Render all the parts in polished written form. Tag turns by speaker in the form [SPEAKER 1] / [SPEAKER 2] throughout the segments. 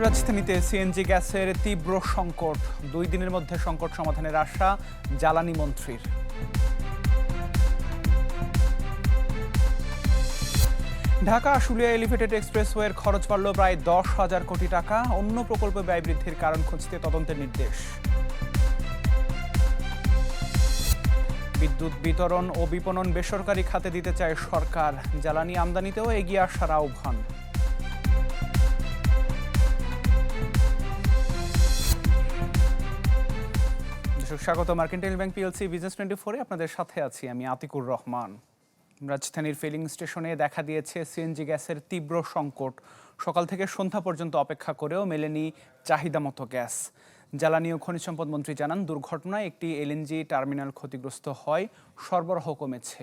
[SPEAKER 1] রাজধানীতে সিএনজি গ্যাসের তীব্র সংকট, 2 দিনের মধ্যে সংকট সমাধানের আশা জ্বালানি মন্ত্রীর। ঢাকা আশুলিয়া এলিভেটেড এক্সপ্রেসওয়ের খরচ বাড়ল প্রায় 10,000 কোটি টাকা, অন্য প্রকল্পে ব্যয় বৃদ্ধির কারণ খুঁজতে তদন্তের নির্দেশ। বিদ্যুৎ বিতরণ ও বিপণন বেসরকারি খাতে দিতে চায় সরকার, জ্বালানি আমদানিতেও এগিয়ে আসার আহ্বান। স্বাগত মার্কেন্টাইল ব্যাংক পিএলসি বিজনেস 24-এ আপনাদের সাথে আছি আমি আতিকুর রহমান। রাজধানীর ফিলিং স্টেশনে দেখা দিয়েছে সিএনজি গ্যাসের তীব্র সংকট। সকাল থেকে সন্ধ্যা পর্যন্ত অপেক্ষা করেও মেলেনি চাহিদা মতো গ্যাস। জ্বালানি ও খনিজ সম্পদ মন্ত্রী জানান, দুর্ঘটনায় একটি এলএনজি টার্মিনাল ক্ষতিগ্রস্ত হয়, সরবরাহ কমেছে।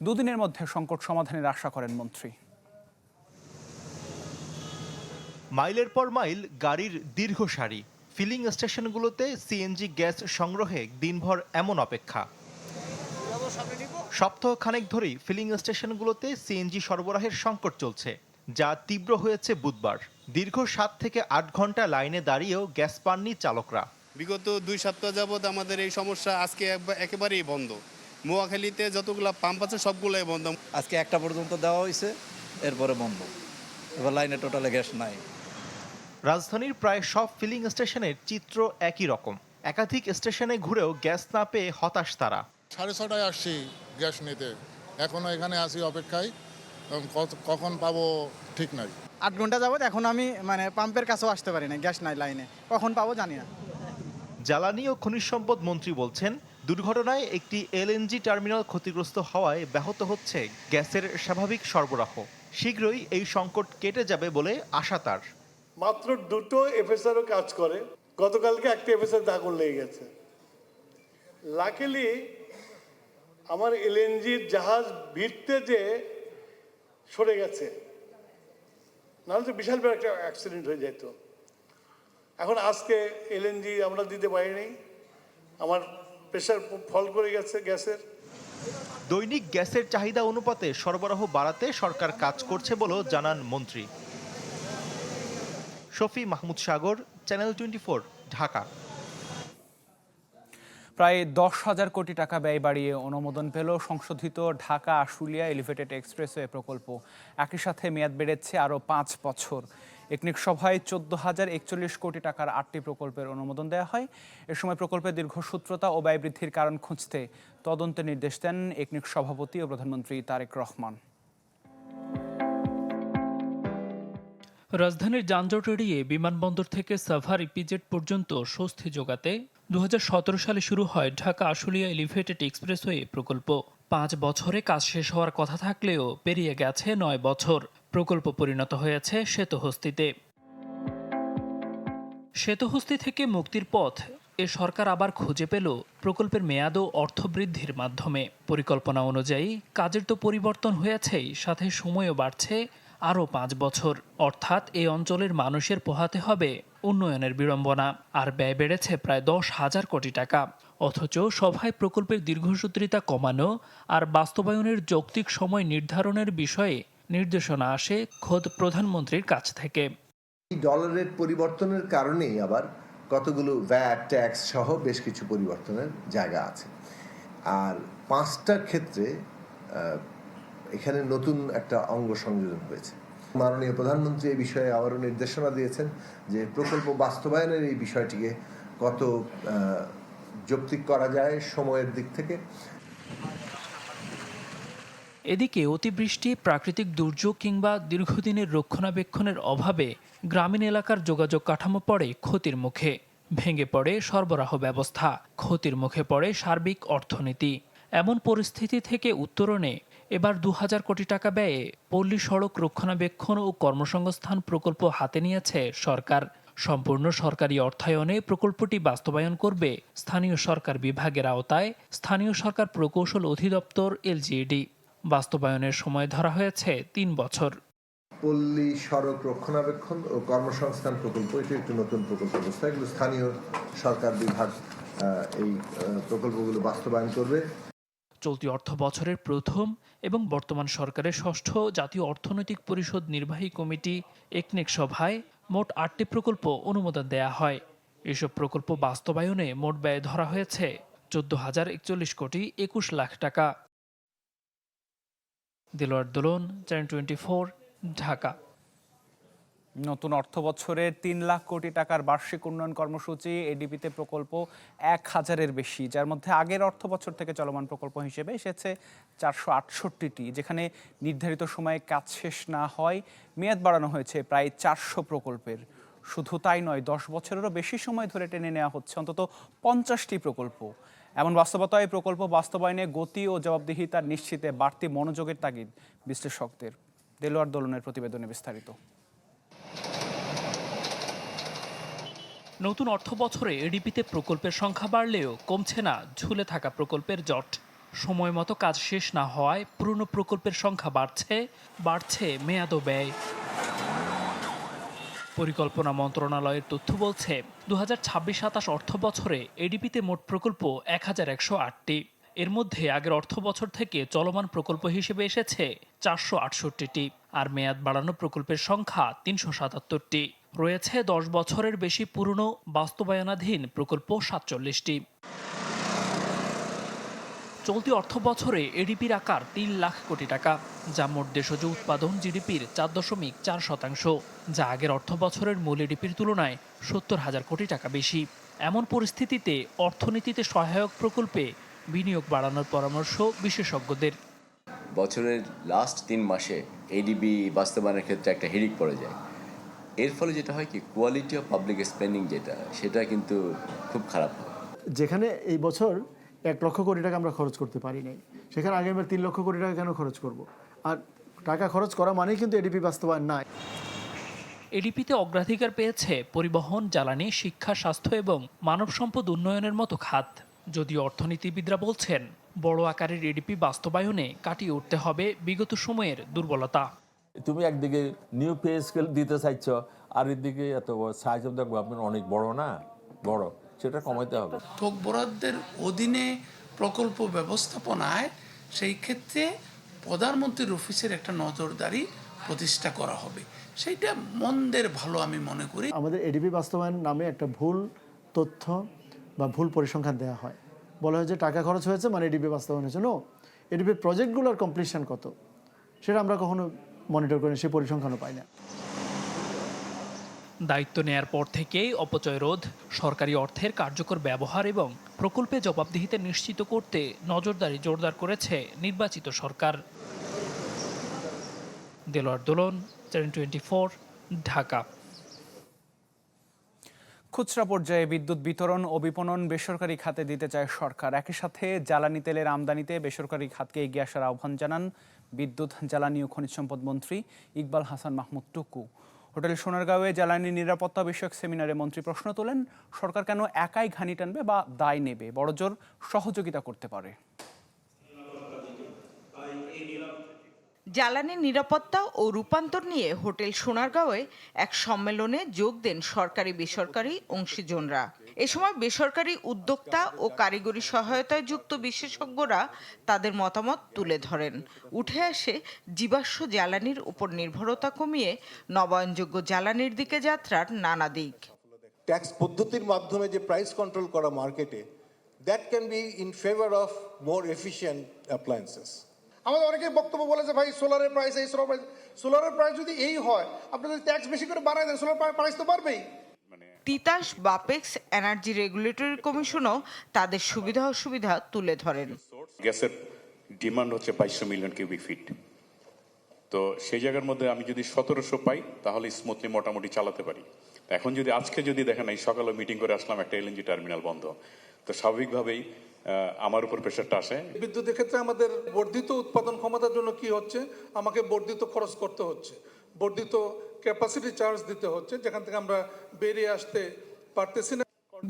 [SPEAKER 1] 2 দিনের মধ্যে সংকট সমাধানের আশা করেন মন্ত্রী।
[SPEAKER 2] মাইলের পর মাইল গাড়ির দীর্ঘ সারি, ফিলিং স্টেশনগুলোতে সিএনজি গ্যাস সংগ্রহে দিনভর এমন অপেক্ষা। সপ্তাহ খানেক ধরেই ফিলিং স্টেশনগুলোতে সিএনজি সরবরাহের সংকট চলছে, যা তীব্র হয়েছে বুধবার। দীর্ঘ 7 থেকে 8 ঘন্টা লাইনে দাঁড়িয়েও গ্যাস পাননি চালকরা।
[SPEAKER 3] বিগত 2 সপ্তাহ যাবৎ আমাদের এই সমস্যা আজকে একেবারেই বন্ধ। মোয়াখালীতে যতগুলো পাম্প আছে সবগুলোই বন্ধ।
[SPEAKER 4] আজকে 1টা পর্যন্ত দেওয়া হয়েছে, এরপরে বন্ধ। এবার লাইনে টোটালে গ্যাস নাই।
[SPEAKER 2] রাজধানীর প্রায় সব ফিলিং স্টেশনের চিত্র একই রকম। একাধিক স্টেশনে ঘুরেও গ্যাস না পেয়ে হতাশ তারা।
[SPEAKER 5] 6:30 আসছি গ্যাস নিতে, এখনো এখানে আছি অপেক্ষায়, কখন পাবো ঠিক নাই।
[SPEAKER 6] 8 ঘন্টা যাবত এখন আমি পাম্পের কাছেও আসতে পারি না, গ্যাস নাই লাইনে, কখন পাবো জানি না।
[SPEAKER 2] জ্বালানি ও খনিজ সম্পদ মন্ত্রী বলছেন, দুর্ঘটনায় একটি এলএনজি টার্মিনাল ক্ষতিগ্রস্ত হওয়ায় ব্যাহত হচ্ছে গ্যাসের স্বাভাবিক সরবরাহ। শীঘ্রই এই সংকট কেটে যাবে বলে আশা তার।
[SPEAKER 7] মাত্র 2টো এফএসআরও কাজ করে, গতকালকে একটা এফএসআর আগুন লেগে গেছে। লাকিলি আমার এলএনজির জাহাজ ভিড়তে যে সরে গেছে, নাহলে তো বিশাল বড় একটা অ্যাক্সিডেন্ট হয়ে যেত। এখন আজকে এলএনজি আমরা দিতে পারিনি, আমার প্রেশার ফল করে গেছে গ্যাসের।
[SPEAKER 2] দৈনিক গ্যাসের চাহিদা অনুপাতে সরবরাহ বাড়াতে সরকার কাজ করছে বলেও জানান মন্ত্রী। শফি মাহমুদ সাগর, চ্যানেল 24, ঢাকা।
[SPEAKER 1] প্রায় 10,000 কোটি টাকা ব্যয় বাড়িয়ে অনুমোদন পেল সংশোধিত ঢাকা আশুলিয়া এলিভেটেড এক্সপ্রেসওয়ে প্রকল্প। একই সাথে মেয়াদ বেড়েছে আরও 5 বছর। একনেক সভায় 14,041 কোটি টাকার 8টি প্রকল্পের অনুমোদন দেওয়া হয়। এ সময় প্রকল্পের দীর্ঘসূত্রতা ও ব্যয় বৃদ্ধির কারণ খুঁজতে তদন্তের নির্দেশ দেন একনেক সভাপতি ও প্রধানমন্ত্রী তারেক রহমান।
[SPEAKER 8] রাজধানীর যানজট এড়িয়ে বিমানবন্দর থেকে সাভার ইপিজেড পর্যন্ত স্বস্তি যোগাতে 2017 সালে শুরু হয় ঢাকা আশুলিয়া এলিভেটেড এক্সপ্রেসওয়ে প্রকল্প। 5 বছরে কাজ শেষ হওয়ার কথা থাকলেও পেরিয়ে গেছে 9 বছর। প্রকল্প পরিণত হয়েছে শ্বেতহস্তিতে। শ্বেতহস্তি থেকে মুক্তির পথ এ সরকার আবার খুঁজে পেল প্রকল্পের মেয়াদ ও অর্থ বৃদ্ধির মাধ্যমে। পরিকল্পনা অনুযায়ী কাজের তো পরিবর্তন হয়েছেই, সাথে সময়ও বাড়ছে আরও 5 বছর। অর্থাৎ এই অঞ্চলের মানুষের পোহাতে হবে উন্নয়নের বিড়ম্বনা। আর ব্যয় বেড়েছে প্রায় 10,000 কোটি টাকা। অথচ সভায় প্রকল্পের দীর্ঘসূত্রিতা কমানো আর বাস্তবায়নের যৌক্তিক সময় নির্ধারণের বিষয়ে নির্দেশনা আসে খোদ প্রধানমন্ত্রীর কাছ থেকে।
[SPEAKER 9] ডলারের পরিবর্তনের কারণেই আবার কতগুলো ভ্যাট ট্যাক্স সহ বেশ কিছু পরিবর্তনের জায়গা আছে। আর 5টা ক্ষেত্রে এখানে নতুন একটা অঙ্গ সংযোজন হয়েছে। মাননীয় প্রধানমন্ত্রী এই বিষয়ে আবারও নির্দেশনা দিয়েছেন যে প্রকল্প বাস্তবায়নের এই বিষয়টিকে কত যৌক্তিক করা যায় সময়ের দিক থেকে।
[SPEAKER 8] এদিকে অতিবৃষ্টি, প্রাকৃতিক দুর্যোগ কিংবা দীর্ঘদিনের রক্ষণাবেক্ষণের অভাবে গ্রামীণ এলাকার যোগাযোগ কাঠামো পড়ে ক্ষতির মুখে। ভেঙে পড়ে সরবরাহ ব্যবস্থা, ক্ষতির মুখে পড়ে সার্বিক অর্থনীতি। এমন পরিস্থিতি থেকে উত্তরণে এবার 2,000 কোটি টাকা ব্যয়ে পল্লী সড়ক রক্ষণাবেক্ষণ ও কর্মসংস্থান প্রকল্প হাতে নিয়েছে সরকার। সম্পূর্ণ সরকারি অর্থায়নে প্রকল্পটি বাস্তবায়ন করবে স্থানীয় সরকার বিভাগের আওতায় স্থানীয় সরকার প্রকৌশল অধিদপ্তর এলজিইডি। বাস্তবায়নের সময় ধরা হয়েছে 3 বছর।
[SPEAKER 9] পল্লী সড়ক রক্ষণাবেক্ষণ ও কর্মসংস্থান প্রকল্প, এটি একটি নতুন প্রকল্প ব্যবস্থা। এগুলো স্থানীয় সরকার বিভাগ এই প্রকল্পগুলো বাস্তবায়ন করবে।
[SPEAKER 8] চলতি অর্থ বছরের প্রথম এবং বর্তমান সরকারের ষষ্ঠ জাতীয় অর্থনৈতিক পরিষদ নির্বাহী কমিটি একনেক সভায় মোট 8টি প্রকল্প অনুমোদন দেয়া হয়। এসব প্রকল্প বাস্তবায়নে মোট ব্যয় ধরা হয়েছে 14,041 কোটি 21 লাখ টাকা। দিলওয়ার দোলন, চ্যানেল 24, ঢাকা।
[SPEAKER 1] নতুন অর্থ বছরের 3 লাখ কোটি টাকার বার্ষিক উন্নয়ন কর্মসূচি এডিপিতে প্রকল্প 1000-এর বেশি, যার মধ্যে আগের অর্থ বছর থেকে চলমান প্রকল্প হিসেবে এসেছে 468টি, যেখানে নির্ধারিত সময়ে কাজ শেষ না হয় মেয়াদ বাড়ানো হয়েছে প্রায় 400 প্রকল্পের। শুধু তাই নয়, 10 বছরেরও বেশি সময় ধরে টেনে নেওয়া হচ্ছে অন্তত 50টি প্রকল্প। এমন বাস্তবতায় প্রকল্প বাস্তবায়নে গতি ও জবাবদিহিতা নিশ্চিতে বাড়তি মনোযোগের তাগিদ বিশ্লেষকদের। দেলোয়ার দোলনের প্রতিবেদনে বিস্তারিত।
[SPEAKER 8] নতুন অর্থ বছরে এডিপিতে প্রকল্পের সংখ্যা বাড়লেও কমছে না ঝুলে থাকা প্রকল্পের জট। সময় মতো কাজ শেষ না হওয়ায় পুরনো প্রকল্পের সংখ্যা বাড়ছে মেয়াদ ও ব্যয়। পরিকল্পনা মন্ত্রণালয়ের তথ্য বলছে 2026-27 অর্থ বছরে এডিপিতে মোট প্রকল্প 1108টি। এর মধ্যে আগের অর্থ বছর থেকে চলমান প্রকল্প হিসেবে এসেছে 468টি, আর মেয়াদ বাড়ানো প্রকল্পের সংখ্যা 377টি। রয়েছে 10 বছরের বেশি পুরনো বাস্তবায়নাধীন প্রকল্প 47টি। চলতি অর্থ বছরে এডিপির আকার 3 লাখ কোটি টাকা, যা মোট দেশজ উৎপাদন জিডিপির 4.4%, যা আগের অর্থ বছরের মূল এডিপির তুলনায় 70,000 কোটি টাকা বেশি। এমন পরিস্থিতিতে অর্থনীতিতে সহায়ক প্রকল্পে বিনিয়োগ বাড়ানোর পরামর্শ বিশেষজ্ঞদের।
[SPEAKER 10] বছরের লাস্ট 3 মাসে এডিবি বাস্তবায়নের ক্ষেত্রে একটা হিড়িক পড়ে যায়। এর ফলে যেটা হয় কি, কোয়ালিটি অফ পাবলিক স্পেন্ডিং সেটা কিন্তু খুব খারাপ হয়।
[SPEAKER 11] যেখানে এই বছর 1 লক্ষ কোটি টাকা আমরা খরচ করতে পারি নাই, সেখানে আগামীবার 3 লক্ষ কোটি টাকা কেন খরচ করব? আর টাকা খরচ করা মানেই কিন্তু এডিপি বাস্তবায়ন নয়।
[SPEAKER 8] এডিপিতে অগ্রাধিকার পেয়েছে পরিবহন, জ্বালানি, শিক্ষা, স্বাস্থ্য এবং মানব সম্পদ উন্নয়নের মতো খাত। যদিও অর্থনীতিবিদরা বলছেন বড় আকারের এডিপি বাস্তবায়নে কাটিয়ে উঠতে হবে বিগত সময়ের দুর্বলতা।
[SPEAKER 12] তুমি একদিকে নিউ পে স্কেল দিতে চাইছ, আর এদিকে এত সাইজ অফ দ্য গভর্নমেন্ট অনেক বড় না, বড়, সেটা কমাইতে হবে।
[SPEAKER 13] থোক বরাদ্দের অধীনে প্রকল্প ব্যবস্থাপনায় সেই ক্ষেত্রে প্রধানমন্ত্রীর অফিসের একটা নজরদারি প্রতিষ্ঠা করা হবে, সেইটা মন্দের ভালো আমি মনে করি।
[SPEAKER 11] আমাদের এডিপি বাস্তবায়ন নামে একটা ভুল তথ্য বা ভুল পরিসংখ্যান দেওয়া হয়। বলা হয় যে টাকা খরচ হয়েছে মানে এডিপি বাস্তবায়ন হয়েছে। নো, এডিপি প্রজেক্টগুলোর কমপ্লিশন কত সেটা আমরা কখনো মনিটর করি, সে পরিসংখ্যানও পাই না।
[SPEAKER 8] দায়িত্ব নেয়ার পর থেকেই অপচয় রোধ, সরকারি অর্থের কার্যকর ব্যবহার এবং প্রকল্পে জবাবদিহিতা নিশ্চিত করতে নজরদারি জোরদার করেছে নির্বাচিত সরকার। দেলোয়ার দোলন, চ্যানেল 24, ঢাকা।
[SPEAKER 1] খুচরা পর্যায়ে বিদ্যুৎ বিতরণ ও বিপণন বেসরকারি খাতে দিতে চায় সরকার। একই সাথে জ্বালানি তেলের আমদানিতে বেসরকারি খাতকে এগিয়ে আসার আহ্বান জানান বিদ্যুৎ, জ্বালানি ও খনিজ সম্পদ মন্ত্রী ইকবাল হাসান মাহমুদ টুকু। হোটেল সোনারগাঁওয়ে জ্বালানি নিরাপত্তা বিষয়ক সেমিনারে মন্ত্রী প্রশ্ন তোলেন, সরকার কেন একাই ঘানি টানবে বা দায় নেবে, বড়জোর সহযোগিতা করতে পারে।
[SPEAKER 14] জ্বালানি নিরাপত্তা ও রূপান্তর নিয়ে হোটেল সোনারগাঁওয়ে এক সম্মেলনে যোগ দেন সরকারি বেসরকারি অংশীজনরা। এ সময় বেসরকারি উদ্যোক্তা ও কারিগরি সহায়তায় যুক্ত বিশেষজ্ঞরা তাদের মতামত তুলে ধরেন। উঠে আসে জীবাশ্ম জ্বালানির উপর নির্ভরতা কমিয়ে নবায়নযোগ্য জ্বালানির দিকে যাত্রার নানা দিক।
[SPEAKER 15] ট্যাক্স পদ্ধতির মাধ্যমে যে প্রাইস কন্ট্রোল করা মার্কেটে, that can be in favour of more efficient appliances.
[SPEAKER 16] আমাদের অনেকে বক্তব্য বলে যে ভাই সোলারের প্রাইস এই, সোলারের প্রাইস যদি এই হয়, আপনি যদি ট্যাক্স বেশি করে বাড়ায় দেন, সোলার প্রাইস তো বাড়বেই।
[SPEAKER 14] তিতাস বাপেক্স এনার্জি রেগুলেটরি কমিশনও তাদের সুবিধা অসুবিধা তুলে ধরেন।
[SPEAKER 17] গ্যাসের ডিমান্ড হচ্ছে 2200 মিলিয়ন কিউবিক ফিট, তো সেই জায়গার মধ্যে আমি যদি 1700 পাই তাহলে স্মুথলি মোটামুটি চালাতে পারি। এখন যদি আজকে যদি দেখেন, এই সকালে মিটিং করে আসলাম, একটা এলএনজি টার্মিনাল বন্ধ, তো স্বাভাবিকভাবেই আমার উপর প্রেশারটা আসে।
[SPEAKER 16] বিদ্যুতের ক্ষেত্রে আমাদের বর্ধিত উৎপাদন ক্ষমতার জন্য কি হচ্ছে, আমাকে বর্ধিত খরচ করতে হচ্ছে, বর্ধিত ক্যাপাসিটি চার্জ দিতে হচ্ছে, যেখান থেকে আমরা বেরিয়ে আসতে পারতেছি না।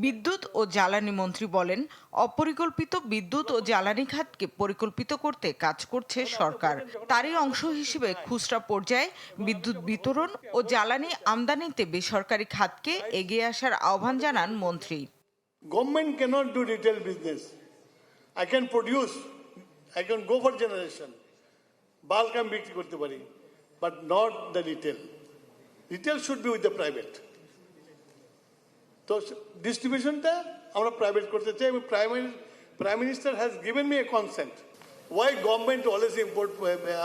[SPEAKER 14] বিদ্যুৎ ও জ্বালানি মন্ত্রী বলেন, অপরিকল্পিত বিদ্যুৎ ও জ্বালানি খাতকে পরিকল্পিত করতে কাজ করছে সরকার। তারই অংশ হিসেবে খুচরা পর্যায়ে বিদ্যুৎ বিতরণ ও জ্বালানি আমদানিতে বেসরকারি খাতকে এগিয়ে আসার আহ্বান জানান মন্ত্রী।
[SPEAKER 7] Government cannot do retail business. I can produce, I can go for generation, bulk আমি বিক্রি করতে পারি, but not the retail. Retail should be with the private. তো ডিস্ট্রিবিউশনটা আমরা প্রাইভেট করতে চাই এবং prime minister has given me a consent. Why government always import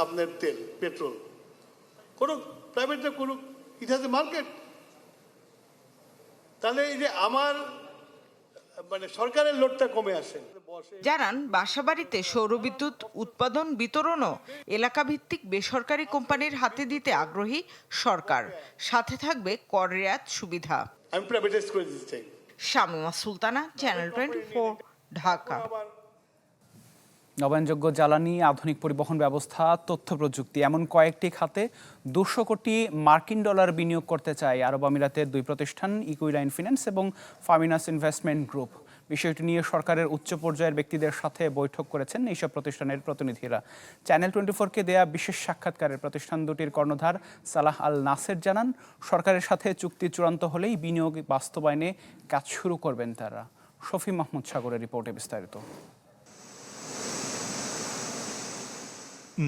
[SPEAKER 7] আপনার তেল পেট্রোল? করুক, প্রাইভেটটা করুক, ইট হ্যাজ এ মার্কেট। তাহলে এই যে আমার মানে সরকারের লোডটা কমে আসে।
[SPEAKER 14] জানান বাসাবাড়িতে সৌরবিদ্যুৎ উৎপাদন বিতরণও এলাকাভিত্তিক বেসরকারি কোম্পানির হাতে দিতে আগ্রহী সরকার, সাথে থাকবে কর রেয়াত সুবিধা।
[SPEAKER 7] আমি প্রাইভেটাইজ করে দিতে চাই।
[SPEAKER 14] শামিমা সুলতানা, চ্যানেল 24, ঢাকা।
[SPEAKER 1] নবায়নযোগ্য জ্বালানি, আধুনিক পরিবহন ব্যবস্থা, তথ্য প্রযুক্তি এমন কয়েকটি খাতে 200 কোটি মার্কিন ডলার বিনিয়োগ করতে চায় আরব আমিরাতের দুই প্রতিষ্ঠান ইকুইলাইন ফিন্যান্স এবং ফামিনাস ইনভেস্টমেন্ট গ্রুপ। বিষয়টি নিয়ে সরকারের উচ্চ পর্যায়ের ব্যক্তিদের সাথে বৈঠক করেছেন এইসব প্রতিষ্ঠানের প্রতিনিধিরা। চ্যানেল 24-কে দেয়া বিশেষ সাক্ষাৎকারে প্রতিষ্ঠান দুটির কর্ণধার সালাহ আল নাসের জানান, সরকারের সাথে চুক্তি চূড়ান্ত হলেই বিনিয়োগ বাস্তবায়নে কাজ শুরু করবেন তারা। শফি মাহমুদ সাগরের রিপোর্টে বিস্তারিত।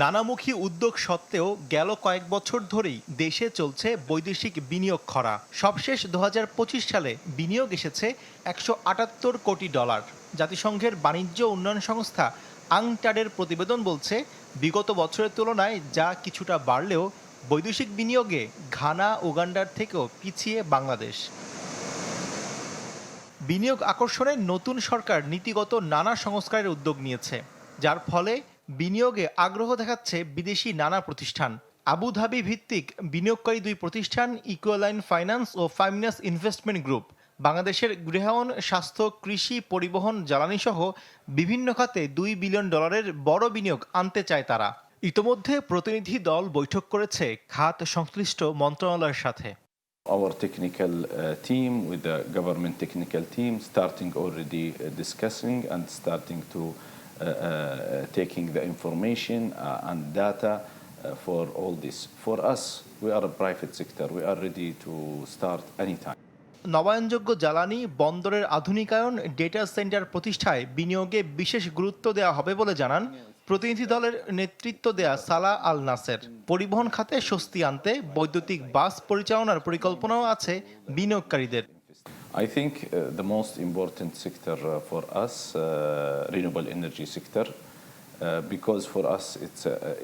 [SPEAKER 2] নানামুখী উদ্যোগ সত্ত্বেও গেল কয়েক বছর ধরেই দেশে চলছে বৈদেশিক বিনিয়োগ খরা। সবশেষ 2025 সালে বিনিয়োগ এসেছে 178 কোটি ডলার। জাতিসংঘের বাণিজ্য উন্নয়ন সংস্থা আংটাডের প্রতিবেদন বলছে, বিগত বছরের তুলনায় যা কিছুটা বাড়লেও বৈদেশিক বিনিয়োগে ঘানা, উগান্ডার থেকেও পিছিয়ে বাংলাদেশ। বিনিয়োগ আকর্ষণে নতুন সরকার নীতিগত নানা সংস্কারের উদ্যোগ নিয়েছে, যার ফলে বিনিয়োগে আগ্রহ দেখাচ্ছে বিদেশি নানা প্রতিষ্ঠান। আবুধাবি ভিত্তিক বিনিয়োগকারী দুই প্রতিষ্ঠান ইকুয়ালাইন ফাইন্যান্স ও ফামিনাস ইনভেস্টমেন্ট গ্রুপ বাংলাদেশের গৃহায়ন, স্বাস্থ্য, কৃষি, পরিবহন, জ্বালানি সহ বিভিন্ন খাতে $2 বিলিয়ন বড় বিনিয়োগ আনতে চায় তারা। ইতোমধ্যে প্রতিনিধি দল বৈঠক করেছে খাত সংশ্লিষ্ট মন্ত্রণালয়ের সাথে।
[SPEAKER 18] Our technical team with the government technical team starting already discussing and starting to taking the information and data for all this. For us, we are a private sector. We are ready to start anytime.
[SPEAKER 2] নবায়নযোগ্য জ্বালানি, বন্দরের আধুনিকায়ন, data centre প্রতিষ্ঠায় বিনিয়োগে বিশেষ গুরুত্ব দেওয়া হবে বলে জানান প্রতিনিধি দলের নেতৃত্ব দেয়া সালাহ আল নাসের। পরিবহন খাতে স্বস্তি আনতে বৈদ্যুতিক বাস পরিচালনার পরিকল্পনাও আছে বিনিয়োগকারীদের।
[SPEAKER 18] I think the most important sector for us, renewable energy sector, because for us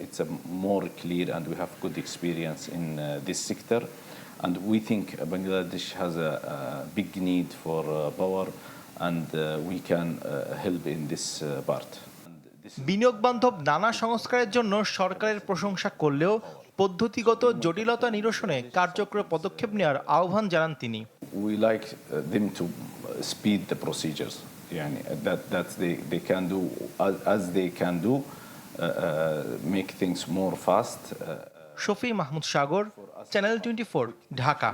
[SPEAKER 18] it's a more clear and we have good experience in this sector, and we think Bangladesh has a big need for power, and we can help in this part.
[SPEAKER 2] বিনিয়োগ বান্ধব নানা সংস্কারের জন্য সরকারের প্রশংসা করলেও পদ্ধতিগত জটিলতা নিরসনে কার্যকর পদক্ষেপ নেওয়ার আহ্বান জানান তিনি।
[SPEAKER 18] We like them to speed the procedures. That they can do as they can do, make things more fast.
[SPEAKER 2] Shafi Mahmud Sagar, channel 24, Dhaka.